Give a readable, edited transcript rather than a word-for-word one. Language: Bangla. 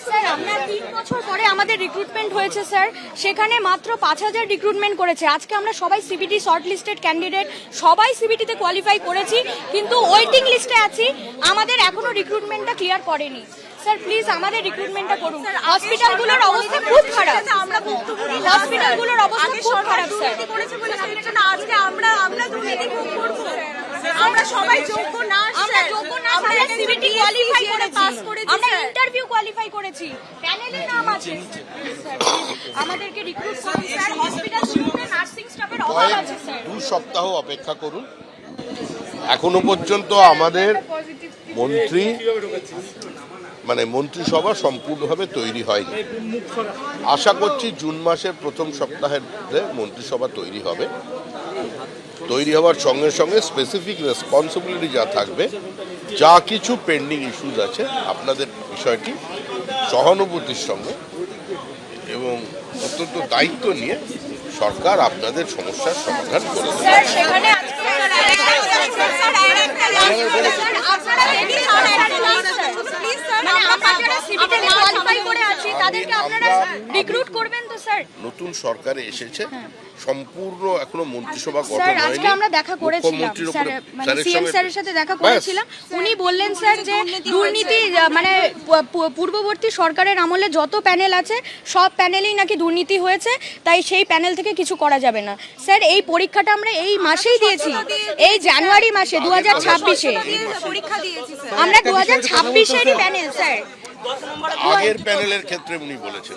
স্যার আমরা 3 বছর পরে আমাদের রিক্রুটমেন্ট হয়েছে স্যার, সেখানে মাত্র 5000 রিক্রুটমেন্ট করেছে। আজকে আমরা সবাই সিবিটি শর্ট লিস্টেড ক্যান্ডিডেট, সবাই সিবিটিতে কোয়ালিফাই করেছি, কিন্তু ওয়েটিং লিস্টে আছি, আমাদের এখনো রিক্রুটমেন্টটা ক্লিয়ার করেনি। স্যার প্লিজ আমাদের রিক্রুটমেন্টটা করুন। হসপিটালগুলোর অবস্থা খুব খারাপ, হসপিটালগুলোর অবস্থা খুব খারাপ স্যার। আজকে আমরা দুর্নীতি ভোগ করবো। আমরা সবাই যোগ্য না, আমরা যোগ্য না, আমরা সিবিটি কোয়ালিফাই করেছি, আমরা ইন্টারভিউ কোয়ালিফাই করেছি, প্যানেলে নাম আছে। স্যার আমাদেরকে রিক্রুট করুন স্যার, হসপিটালগুলোতে নার্সিং স্টাফের অভাব আছে স্যার। 2 সপ্তাহ অপেক্ষা করুন। এখনো পর্যন্ত আমাদের মন্ত্রিসভা সম্পূর্ণভাবে তৈরি হয়নি। আশা করছি জুন মাসের প্রথম সপ্তাহের মধ্যে মন্ত্রিসভা তৈরি হবে। তৈরি হওয়ার সঙ্গে সঙ্গে স্পেসিফিক রেসপন্সিবিলিটি যা থাকবে, যা কিছু পেন্ডিং ইস্যুজ আছে, আপনাদের বিষয়টি সহানুভূতির সঙ্গে এবং অত্যন্ত দায়িত্ব নিয়ে সরকার আপনাদের সমস্যার সমাধান করে দেবে। স্যার সেখানে আজকে তাদেরকে আপনারা রিক্রুট করবেন তো স্যার? নতুন সরকারে এসেছে, সম্পূর্ণ এখনো মন্ত্রিসভা গঠন স্যার হয়নি। আজকে আমরা দেখা করেছিলাম স্যার, মানে সিএম স্যারের সাথে দেখা করেছিলাম। উনি বললেন স্যার যে দুর্নীতি মানে পূর্ববর্তী সরকারের আমলে যত প্যানেল আছে সব প্যানেলেই নাকি দুর্নীতি হয়েছে, তাই সেই প্যানেল থেকে কিছু করা যাবে না। স্যার এই পরীক্ষাটা আমরা এই মাসেই দিয়েছি, এই জানুয়ারি মাসে 2026-এ পরীক্ষা দিয়েছি স্যার। আমরা 2026-এরই প্যানেল স্যার। আগের প্যানেলের ক্ষেত্রে উনি বলেছেন